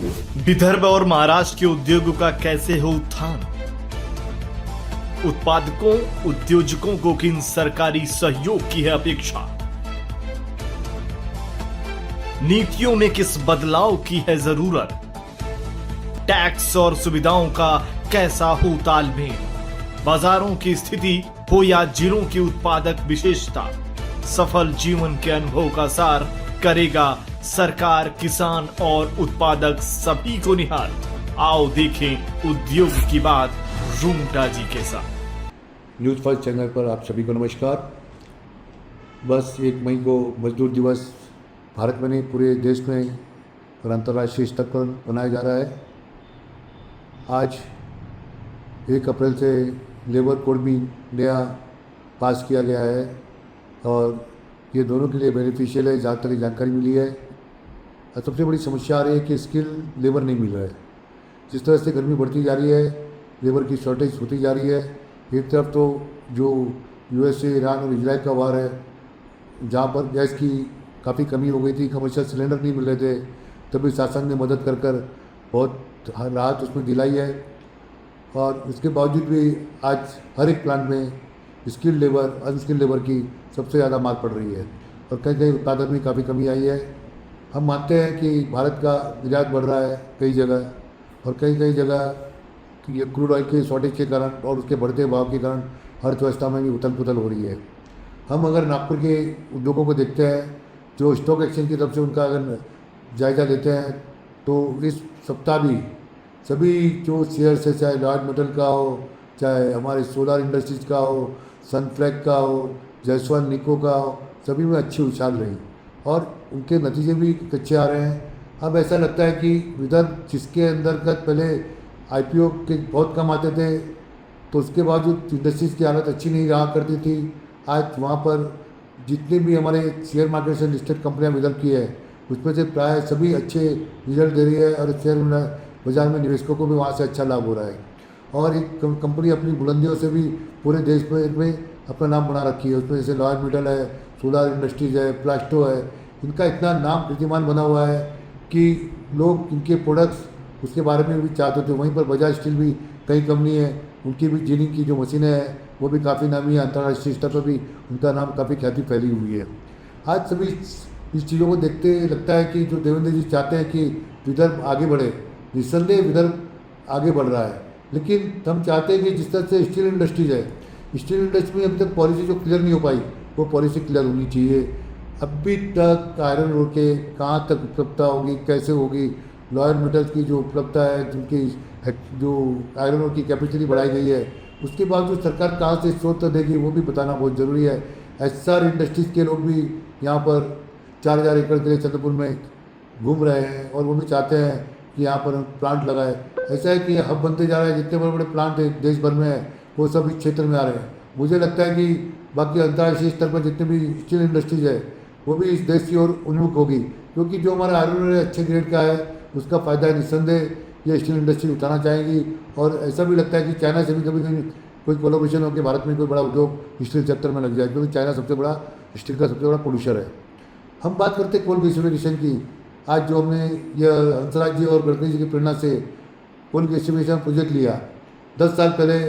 विदर्भ और महाराष्ट्र के उद्योगों का कैसे हो उत्थान? उत्पादकों उद्योजकों को किन सरकारी सहयोग की है अपेक्षा? नीतियों में किस बदलाव की है जरूरत? टैक्स और सुविधाओं का कैसा हो तालमेल? बाजारों की स्थिति हो या जिलों की उत्पादक विशेषता, सफल जीवन के अनुभव का सार करेगा सरकार, किसान और उत्पादक सभी को निहाल। आओ देखें उद्योग की बात रूंगटा जी के साथ। न्यूज़ फर्स्ट चैनल पर आप सभी को नमस्कार। बस 1 मई को मजदूर दिवस भारत में नहीं पूरे देश में और अंतर्राष्ट्रीय स्तर पर मनाया जा रहा है। आज 1 अप्रैल से लेबर कोड भी नया पास किया गया है और ये दोनों के लिए बेनिफिशियल है, जहाँ तक जानकारी मिली है। और सबसे बड़ी समस्या आ रही है कि स्किल लेबर नहीं मिल रहा है। जिस तरह से गर्मी बढ़ती जा रही है, लेबर की शॉर्टेज होती जा रही है। एक तरफ तो जो यूएसए, ईरान और इजराइल का वार है, जहाँ पर गैस की काफ़ी कमी हो गई थी, कमर्शियल सिलेंडर नहीं मिल रहे थे, तभी शासन ने मदद कर कर बहुत राहत उसमें दिलाई है। और इसके बावजूद भी आज हर एक प्लांट में स्किल्ड लेबर, अनस्किल्ड लेबर की सबसे ज़्यादा मांग पड़ रही है और कहीं कहीं उत्पादन में काफ़ी कमी आई है। हम मानते हैं कि भारत का निर्यात बढ़ रहा है कई जगह, और कई कई जगह ये क्रूड ऑयल के शॉर्टेज के कारण और उसके बढ़ते भाव के कारण अर्थव्यवस्था में भी उथल पुथल हो रही है। हम अगर नागपुर के उद्योगों को देखते हैं, जो स्टॉक एक्सचेंज की तरफ से उनका अगर जायज़ा लेते हैं, तो इस सप्ताह भी सभी जो शेयर्स है, चाहे लॉयड मेटल का हो, चाहे हमारे सोलर इंडस्ट्रीज़ का हो, सनफ्लैग का हो, जयसवाल निको का हो, सभी में अच्छी उछाल रही और उनके नतीजे भी अच्छे आ रहे हैं। अब ऐसा लगता है कि विदर्भ, जिसके अंतर्गत पहले आईपीओ के बहुत कम आते थे, तो उसके बावजूद इंडस्ट्रीज़ की हालत अच्छी नहीं रहा करती थी, आज वहाँ पर जितने भी हमारे शेयर मार्केट से लिस्टेड कंपनियाँ विदर्भ की है, उसमें से प्राय सभी अच्छे रिजल्ट दे रही है और शेयर बाजार में निवेशकों को भी वहाँ से अच्छा लाभ हो रहा है। और एक कंपनी अपनी बुलंदियों से भी पूरे देश में अपना नाम बना रखी है। उसमें जैसे लॉयड मेटल है, सोलर इंडस्ट्रीज़ है, प्लास्टो है, इनका इतना नाम कीर्तिमान बना हुआ है कि लोग इनके प्रोडक्ट्स उसके बारे में भी चाहते थे। वहीं पर बजाज स्टील भी कहीं कम नहीं है, उनकी भी जिनिंग की जो मशीनें हैं वो भी काफ़ी नामी है, अंतर्राष्ट्रीय स्तर पर भी उनका नाम काफ़ी ख्याति फैली हुई है। आज सभी इस चीज़ों को देखते लगता है कि जो देवेंद्र जी चाहते हैं कि विदर्भ आगे बढ़े, निस्संदेह विदर्भ आगे बढ़ रहा है, लेकिन हम चाहते हैं कि जिस तरह से स्टील इंडस्ट्रीज है, स्टील इंडस्ट्री में अभी तक पॉलिसी जो क्लियर नहीं हो पाई, वो पॉलिसी क्लियर होनी चाहिए। अभी तक आयरन ओर के कहाँ तक उपलब्धता होगी, कैसे होगी, लॉयड मेटल्स की जो उपलब्धता है, जिनकी जो आयरन ओर की कैपेसिटी बढ़ाई गई है, उसके बावजूद सरकार कहाँ से स्रोत देगी वो भी बताना बहुत ज़रूरी है। एसआर इंडस्ट्रीज़ के लोग भी यहाँ पर 4000 एकड़ के लिए चंद्रपुर में घूम रहे हैं और वो भी चाहते हैं कि यहाँ पर प्लांट लगाए। ऐसा है कि हब बनते जा रहा है, जितने बड़े बड़े प्लांट देश भर में है वो सब इस क्षेत्र में आ रहे हैं। मुझे लगता है कि बाकी अंतर्राष्ट्रीय स्तर पर जितने भी स्टील इंडस्ट्रीज है वो भी इस देश की ओर उन्मुख होगी, क्योंकि जो हमारा आयरन अच्छे ग्रेड का है उसका फ़ायदा निस्संदेह ये स्टील इंडस्ट्री उठाना चाहेंगी। और ऐसा भी लगता है कि चाइना से भी कभी कभी कोई कोलोब्रेशन हो कि भारत में कोई बड़ा उद्योग स्टील सेक्टर में लग जाए, क्योंकि चाइना सबसे बड़ा स्टील का सबसे बड़ा प्रोड्यूसर है। हम बात करते हैं कोल गैसिफिकेशन की। आज जो हमने यह हंसराज जी और गडकरी जी की प्रेरणा से कोल गैसिफिकेशन प्रोजेक्ट लिया, 10 साल पहले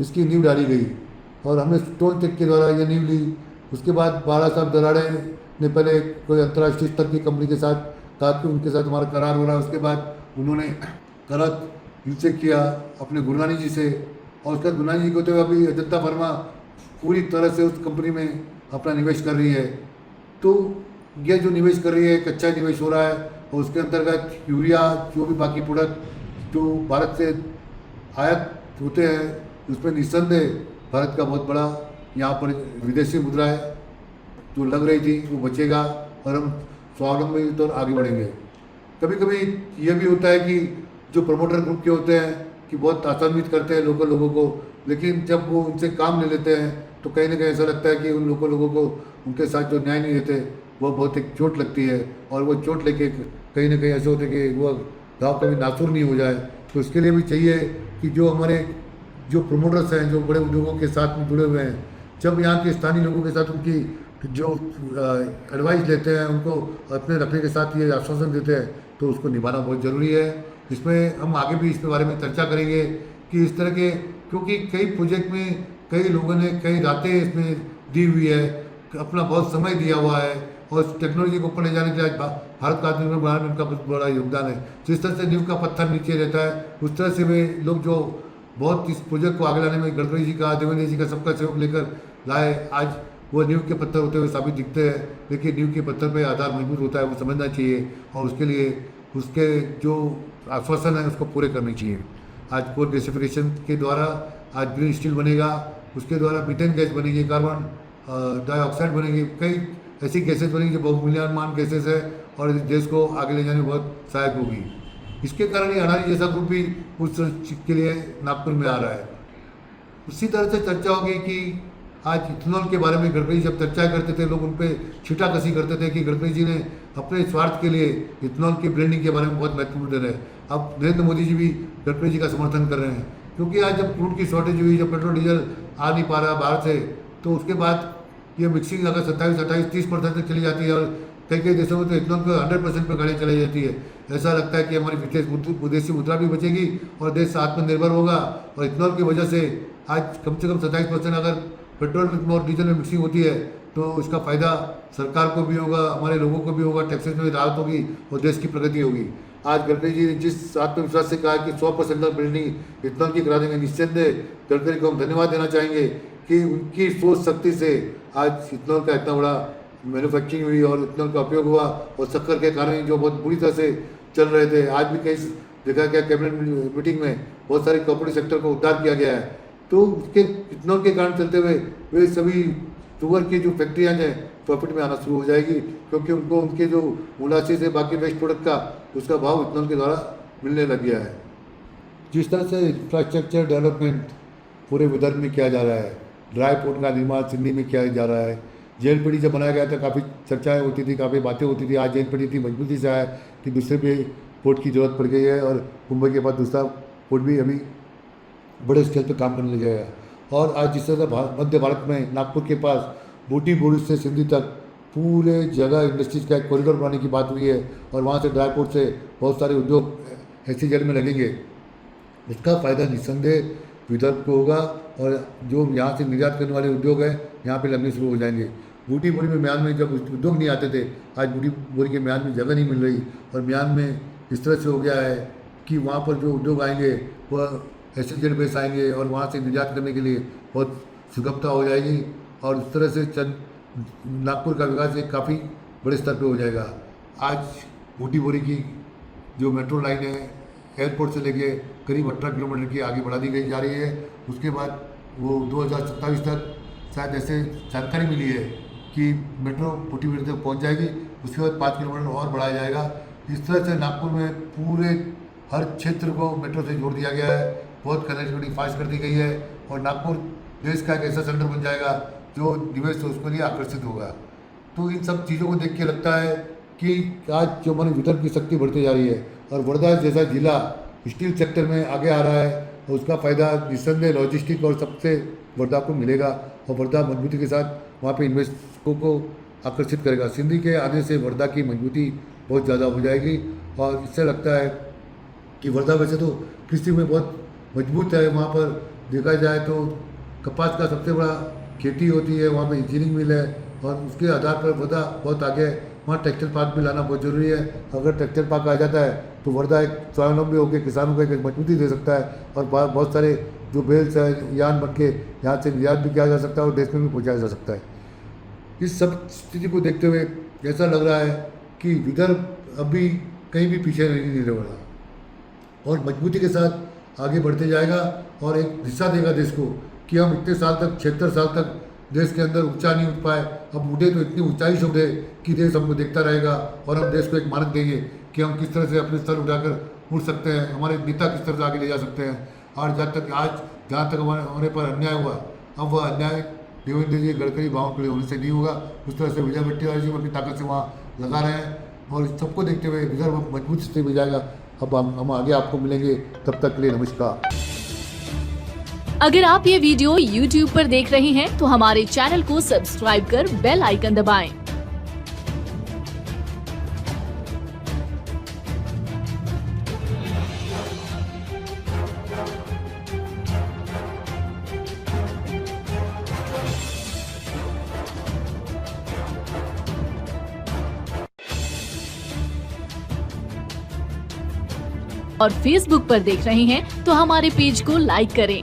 इसकी नींव डाली गई और हमने स्टोन टेक के द्वारा ये नींव ली। उसके बाद बाला साहब दराड़े ने पहले कोई अंतर्राष्ट्रीय स्तर की कंपनी के साथ कहा कि उनके साथ हमारा करार हो रहा है। उसके बाद उन्होंने करार इनसे किया अपने गुरुनानी जी से, और उसके बाद गुरुनानी जी को होते हुए अभी अजंता फार्मा पूरी तरह से उस कंपनी में अपना निवेश कर रही है। तो यह जो निवेश कर रही है एक अच्छा निवेश हो रहा है, और उसके अंतर्गत यूरिया, जो भी बाकी प्रोडक्ट जो भारत से आयात होते हैं, उसमें निस्संदेह भारत का बहुत बड़ा यहाँ पर विदेशी मुद्रा है जो लग रही थी वो बचेगा और हम स्वावलंबी तौर आगे बढ़ेंगे। कभी कभी ये भी होता है कि जो प्रमोटर ग्रुप के होते हैं कि बहुत आसान्वित करते हैं लोगों को, लेकिन जब वो उनसे काम ले लेते हैं तो कहीं ना कहीं ऐसा लगता है कि उन लोगों को उनके साथ जो न्याय नहीं देते वो बहुत एक चोट लगती है, और वो चोट लेके कहीं ना कहीं ऐसे होते कि वो गाँव कभी नासूर नहीं हो जाए। तो इसके लिए भी चाहिए कि जो हमारे जो प्रमोटर्स हैं, जो बड़े उद्योगों के साथ में जुड़े हुए हैं, जब यहाँ के स्थानीय लोगों के साथ उनकी जो एडवाइस लेते हैं, उनको अपने रखने के साथ ये आश्वासन देते हैं, तो तो उसको निभाना बहुत ज़रूरी है। इसमें हम आगे भी इसके बारे में चर्चा करेंगे कि इस तरह के, क्योंकि कई प्रोजेक्ट में कई लोगों ने कई रातें इसमें दी हुई है, अपना बहुत समय दिया हुआ है और इस टेक्नोलॉजी को ऊपर ले जाने के लिए आज भारत का आत्मनिर्भर बनाने में उनका बहुत बड़ा योगदान है। जिस तरह से नींव का पत्थर नीचे रहता है, उस तरह से वे लोग जो बहुत इस प्रोजेक्ट को आगे लाने में गडकरी जी का, देवेंद्र जी का सबका सहयोग लेकर लाए, आज वो नींव के पत्थर होते हुए साबित दिखते हैं। लेकिन नींव के पत्थर पे आधार मजबूत होता है, वो समझना चाहिए और उसके लिए उसके जो आश्वासन है उसको पूरे करने चाहिए। आज कोल गैसिफिकेशन के द्वारा आज ग्रीन स्टील बनेगा, उसके द्वारा मीथेन गैस बनेगी, कार्बन डाइऑक्साइड बनेगी, कई ऐसी गैसेज बनेगी जो बहुमूल्यवान गैसेज है और इस देश को आगे ले जाने में बहुत सहायक होगी। इसके कारण ये अडानी जैसा ग्रुप भी उस के लिए नागपुर में आ रहा है। उसी तरह से चर्चा होगी कि आज इथेनॉल के बारे में गडकरी जब चर्चा करते थे, लोग उन पर छीटाकसी करते थे कि गडकरी जी ने अपने स्वार्थ के लिए इथेनॉल की ब्रांडिंग के बारे में बहुत महत्वपूर्ण दे रहे हैं। अब नरेंद्र मोदी जी भी गडकरी जी का समर्थन कर रहे हैं, क्योंकि आज जब क्रूड की शॉर्टेज हुई, जब पेट्रोल डीजल आ नहीं पा रहा बाहर से, तो उसके बाद ये मिक्सिंग अगर 27-28-30% तक चली जाती है और कई कई देशों में तो इथेनॉल को 100% पर गाड़ी चलाई जाती है। ऐसा लगता है कि हमारी विदेशी मुद्रा भी बचेगी और देश आत्मनिर्भर होगा। और इथेनॉल की वजह से आज कम से कम 27% अगर पेट्रोल और डीजल में मिक्सिंग होती है तो इसका फ़ायदा सरकार को भी होगा, हमारे लोगों को भी होगा, टैक्सेस में भी राहत होगी और देश की प्रगति होगी। आज गडकरी जी ने जिस आत्मविश्वास से कहा कि 100% तक बिल्डिंग इथेनॉल की करा देंगे, निस्संदेह गडकरी को हम धन्यवाद देना चाहेंगे कि उनकी सोच शक्ति से आज इथेनॉल का इतना बड़ा मैन्युफैक्चरिंग हुई और इथेनॉल का उपयोग हुआ। और शक्कर के कारण जो बहुत बुरी तरह से चल रहे थे, आज भी कई देखा गया कैबिनेट मीटिंग में बहुत सारे कॉर्पोरेट सेक्टर को उद्धार किया गया है। तो उसके इथेनॉल के कारण चलते हुए वे सभी शुगर की जो फैक्ट्रियाँ हैं प्रॉफिट में आना शुरू हो जाएगी, क्योंकि उनको उनके जो मोलासिस है बाकी वेस्ट प्रोडक्ट का उसका भाव इथेनॉल के द्वारा मिलने लग गया है। जिस तरह से इंफ्रास्ट्रक्चर डेवलपमेंट पूरे विदर्भ में किया जा रहा है, ड्राई पोर्ट का निर्माण सिंधी में किया जा रहा है, JNPT जब बनाया गया था काफ़ी चर्चाएं होती थी, काफ़ी बातें होती थी। आज JNPT इतनी मजबूती से आया कि दूसरे भी पोर्ट की ज़रूरत पड़ गई है और मुंबई के बाद दूसरा पोर्ट भी अभी बड़े स्केल पर काम करने लग गया। और आज जिस तरह से मध्य भारत में नागपुर के पास बूटी बोरी से सिंधी तक पूरे जगह इंडस्ट्रीज़ का एक कॉरिडोर बनाने की बात हुई है और वहाँ से ड्राई पोर्ट से बहुत सारे उद्योग ऐसी जगह में लगेंगे। इसका फ़ायदा निस्संदेह विदर्भ को होगा और जो यहाँ से निर्यात करने वाले उद्योग हैं यहाँ पे लगने शुरू हो जाएंगे। बूटी बोरी में म्यान में जब उद्योग नहीं आते थे, आज बूटी बोरी के म्यान में जगह नहीं मिल रही और म्यान में इस तरह से हो गया है कि वहाँ पर जो उद्योग आएंगे वह एसोसिएट बेस आएंगे और वहाँ से निर्यात करने के लिए बहुत सुगमता हो जाएगी और इस तरह से नागपुर का विकास एक काफ़ी बड़े स्तर पर हो जाएगा। आज बूटी बोरी की जो मेट्रो लाइन है एयरपोर्ट से लेके करीब 18 किलोमीटर की आगे बढ़ा दी गई जा रही है। उसके बाद वो 2027 तक शायद ऐसे जानकारी मिली है कि मेट्रो बूटी बोरी तक पहुंच जाएगी। उसके बाद 5 किलोमीटर और बढ़ाया जाएगा। इस तरह से नागपुर में पूरे हर क्षेत्र को मेट्रो से जोड़ दिया गया है, बहुत कनेक्टिविटी फास्ट कर दी गई है और नागपुर देश का एक ऐसा सेंटर बन जाएगा जो निवेश है उसके लिए आकर्षित होगा। तो इन सब चीज़ों को देख के लगता है कि आज जो हमारे विदर्भ की शक्ति बढ़ती जा रही है और वर्धा जैसा जिला स्टील सेक्टर में आगे आ रहा है और उसका फ़ायदा निस्संदेह लॉजिस्टिक और सबसे वर्धा को मिलेगा और वर्धा मजबूती के साथ वहाँ पे इन्वेस्टरों को आकर्षित करेगा। सिंधी के आने से वर्धा की मजबूती बहुत ज़्यादा हो जाएगी और इससे लगता है कि वर्धा वैसे तो कृषि में बहुत मजबूत है। वहाँ पर देखा जाए तो कपास का सबसे बड़ा खेती होती है, वहाँ पर इंजीनियरिंग मिल है और उसके आधार पर वर्धा बहुत आगे है। वहाँ टेक्सटाइल पार्क भी लाना बहुत ज़रूरी है। अगर टेक्सटाइल पार्क आ जाता है तो वर्धा एक स्वावलंबी होकर किसानों को एक मजबूती दे सकता है और बहुत सारे जो बेल्स है यान बन के यहाँ से निर्यात भी किया जा सकता है और देश में भी पहुँचाया जा सकता है। इस सब स्थिति को देखते हुए ऐसा लग रहा है कि विदर्भ अभी कहीं भी पीछे नहीं रह रहा और मजबूती के साथ आगे बढ़ते जाएगा और एक दिशा देगा देश को कि हम इतने साल तक 76 साल तक देश के अंदर ऊंचा नहीं उठ पाए, अब उठे तो इतनी ऊंचाई से उठे कि देश हमको देखता रहेगा और हम देश को एक मानक देंगे कि हम किस तरह से अपने स्तर उठाकर उठ सकते हैं, हमारे नेता किस तरह से आगे ले जा सकते हैं। और जहाँ तक हमारे पर अन्याय हुआ, अब वह अन्याय देवेंद्र जी गडकरी भावों के होने से नहीं होगा। उस तरह से विजय वडेट्टीवार जी अपनी ताकत से वहाँ लगा रहे हैं और इस सबको देखते हुए विदर्भ मजबूत स्थिति में जाएगा। अब हम आगे आपको मिलेंगे, तब तक के लिए नमस्कार। अगर आप ये वीडियो YouTube पर देख रहे हैं तो हमारे चैनल को सब्सक्राइब कर बेल आइकन दबाएं। और फेसबुक पर देख रहे हैं तो हमारे पेज को लाइक करें